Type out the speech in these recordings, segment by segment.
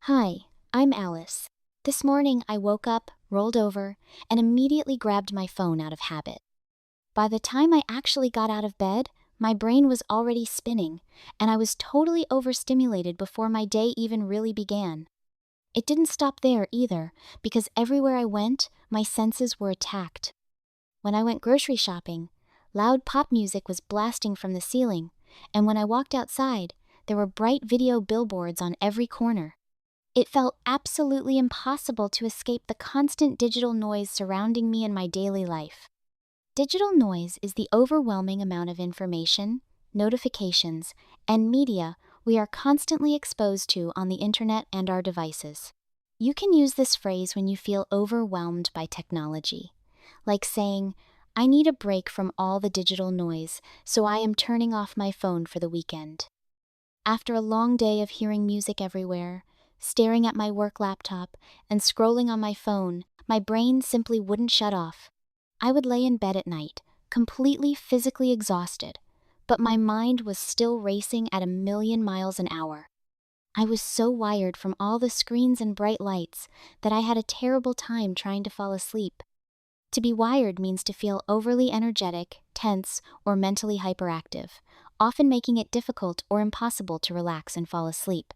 Hi, I'm Alice. This morning I woke up, rolled over, and immediately grabbed my phone out of habit. By the time I actually got out of bed, my brain was already spinning, and I was totally overstimulated before my day even really began. It didn't stop there either, because everywhere I went, my senses were attacked. When I went grocery shopping, loud pop music was blasting from the ceiling, and when I walked outside, there were bright video billboards on every corner. It felt absolutely impossible to escape the constant digital noise surrounding me in my daily life. Digital noise is the overwhelming amount of information, notifications, and media we are constantly exposed to on the internet and our devices. You can use this phrase when you feel overwhelmed by technology, like saying, "I need a break from all the digital noise, so I am turning off my phone for the weekend." After a long day of hearing music everywhere, staring at my work laptop, and scrolling on my phone, my brain simply wouldn't shut off. I would lay in bed at night, completely physically exhausted, but my mind was still racing at a million miles an hour. I was so wired from all the screens and bright lights that I had a terrible time trying to fall asleep. To be wired means to feel overly energetic, tense, or mentally hyperactive, often making it difficult or impossible to relax and fall asleep.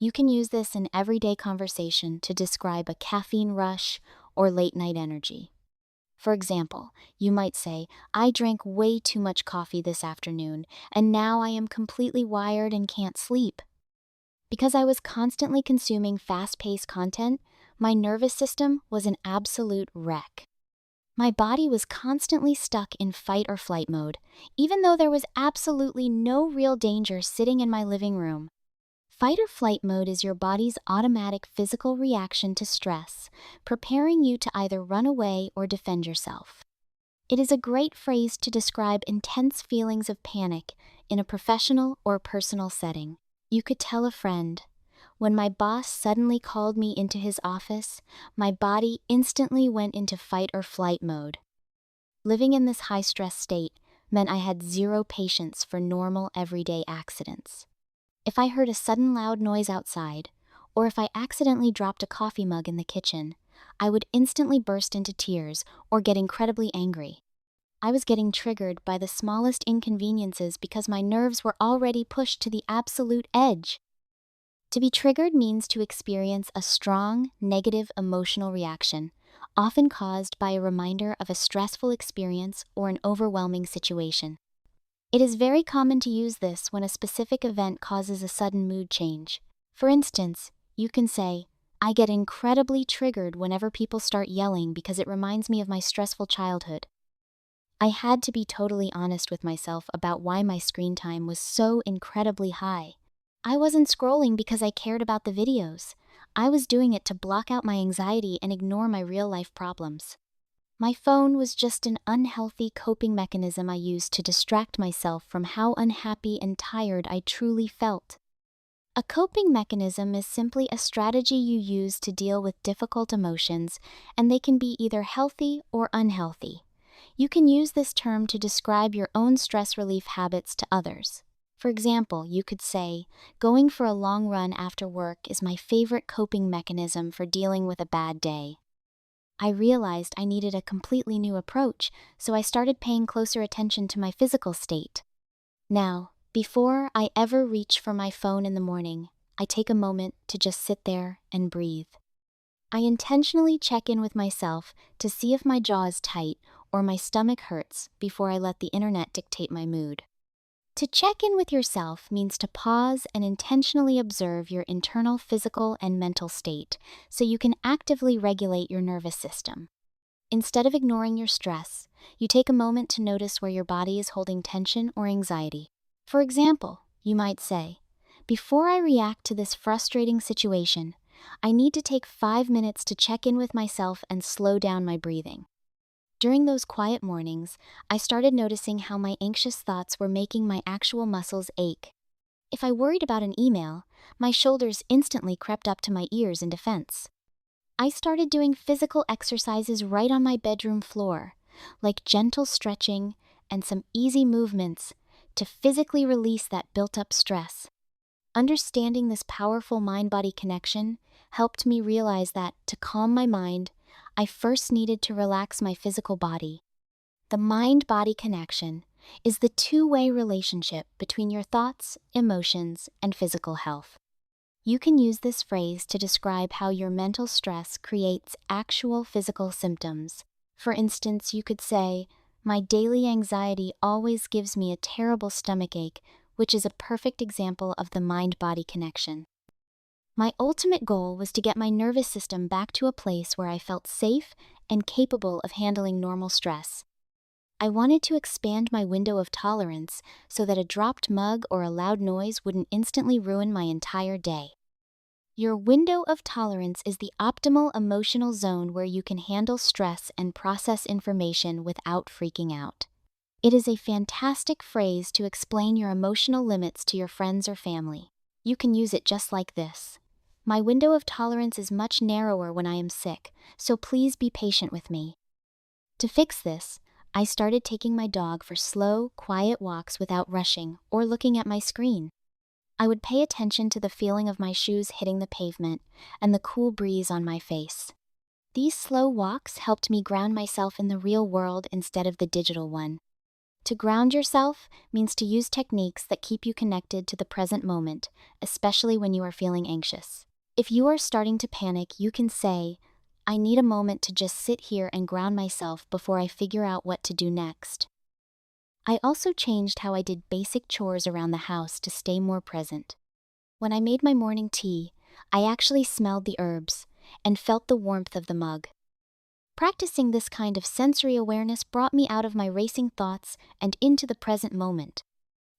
You can use this in everyday conversation to describe a caffeine rush or late night energy. For example, you might say, "I drank way too much coffee this afternoon, and now I am completely wired and can't sleep." Because I was constantly consuming fast-paced content, my nervous system was an absolute wreck. My body was constantly stuck in fight or flight mode, even though there was absolutely no real danger sitting in my living room. Fight or flight mode is your body's automatic physical reaction to stress, preparing you to either run away or defend yourself. It is a great phrase to describe intense feelings of panic in a professional or personal setting. You could tell a friend, "When my boss suddenly called me into his office, my body instantly went into fight or flight mode." Living in this high-stress state meant I had zero patience for normal everyday accidents. If I heard a sudden loud noise outside, or if I accidentally dropped a coffee mug in the kitchen, I would instantly burst into tears or get incredibly angry. I was getting triggered by the smallest inconveniences because my nerves were already pushed to the absolute edge. To be triggered means to experience a strong, negative emotional reaction, often caused by a reminder of a stressful experience or an overwhelming situation. It is very common to use this when a specific event causes a sudden mood change. For instance, you can say, "I get incredibly triggered whenever people start yelling because it reminds me of my stressful childhood." I had to be totally honest with myself about why my screen time was so incredibly high. I wasn't scrolling because I cared about the videos. I was doing it to block out my anxiety and ignore my real-life problems. My phone was just an unhealthy coping mechanism I used to distract myself from how unhappy and tired I truly felt. A coping mechanism is simply a strategy you use to deal with difficult emotions, and they can be either healthy or unhealthy. You can use this term to describe your own stress relief habits to others. For example, you could say, "Going for a long run after work is my favorite coping mechanism for dealing with a bad day." I realized I needed a completely new approach, so I started paying closer attention to my physical state. Now, before I ever reach for my phone in the morning, I take a moment to just sit there and breathe. I intentionally check in with myself to see if my jaw is tight or my stomach hurts before I let the internet dictate my mood. To check in with yourself means to pause and intentionally observe your internal physical and mental state so you can actively regulate your nervous system. Instead of ignoring your stress, you take a moment to notice where your body is holding tension or anxiety. For example, you might say, "Before I react to this frustrating situation, I need to take 5 minutes to check in with myself and slow down my breathing." During those quiet mornings, I started noticing how my anxious thoughts were making my actual muscles ache. If I worried about an email, my shoulders instantly crept up to my ears in defense. I started doing physical exercises right on my bedroom floor, like gentle stretching and some easy movements to physically release that built-up stress. Understanding this powerful mind-body connection helped me realize that, to calm my mind, I first needed to relax my physical body. The mind-body connection is the two-way relationship between your thoughts, emotions, and physical health. You can use this phrase to describe how your mental stress creates actual physical symptoms. For instance, you could say, "My daily anxiety always gives me a terrible stomachache," which is a perfect example of the mind-body connection. My ultimate goal was to get my nervous system back to a place where I felt safe and capable of handling normal stress. I wanted to expand my window of tolerance so that a dropped mug or a loud noise wouldn't instantly ruin my entire day. Your window of tolerance is the optimal emotional zone where you can handle stress and process information without freaking out. It is a fantastic phrase to explain your emotional limits to your friends or family. You can use it just like this: "My window of tolerance is much narrower when I am sick, so please be patient with me." To fix this, I started taking my dog for slow, quiet walks without rushing or looking at my screen. I would pay attention to the feeling of my shoes hitting the pavement and the cool breeze on my face. These slow walks helped me ground myself in the real world instead of the digital one. To ground yourself means to use techniques that keep you connected to the present moment, especially when you are feeling anxious. If you are starting to panic, you can say, "I need a moment to just sit here and ground myself before I figure out what to do next." I also changed how I did basic chores around the house to stay more present. When I made my morning tea, I actually smelled the herbs and felt the warmth of the mug. Practicing this kind of sensory awareness brought me out of my racing thoughts and into the present moment.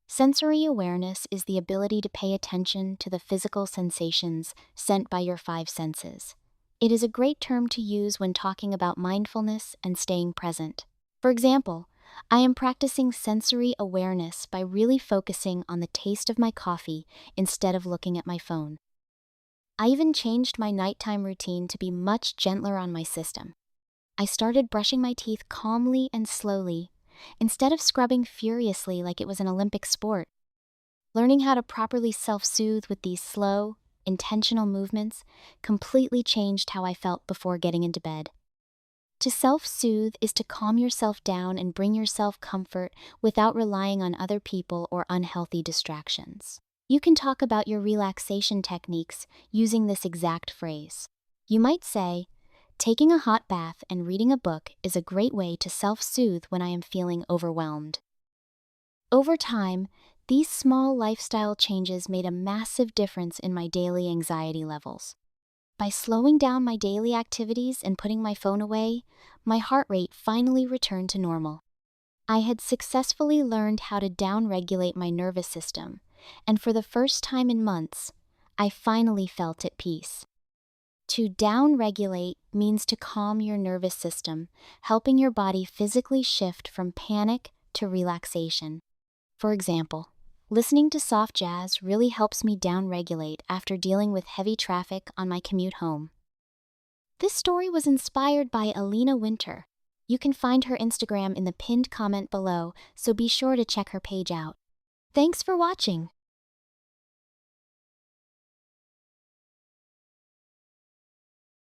Sensory awareness is the ability to pay attention to the physical sensations sent by your five senses. It is a great term to use when talking about mindfulness and staying present. For example, I am practicing sensory awareness by really focusing on the taste of my coffee instead of looking at my phone. I even changed my nighttime routine to be much gentler on my system. I started brushing my teeth calmly and slowly, instead of scrubbing furiously like it was an Olympic sport. Learning how to properly self-soothe with these slow, intentional movements completely changed how I felt before getting into bed. To self-soothe is to calm yourself down and bring yourself comfort without relying on other people or unhealthy distractions. You can talk about your relaxation techniques using this exact phrase. You might say, "Taking a hot bath and reading a book is a great way to self-soothe when I am feeling overwhelmed." Over time, these small lifestyle changes made a massive difference in my daily anxiety levels. By slowing down my daily activities and putting my phone away, my heart rate finally returned to normal. I had successfully learned how to down-regulate my nervous system, and for the first time in months, I finally felt at peace. To down-regulate means to calm your nervous system, helping your body physically shift from panic to relaxation. For example, listening to soft jazz really helps me down-regulate after dealing with heavy traffic on my commute home. This story was inspired by Alena Winter. You can find her Instagram in the pinned comment below, so be sure to check her page out. Thanks for watching.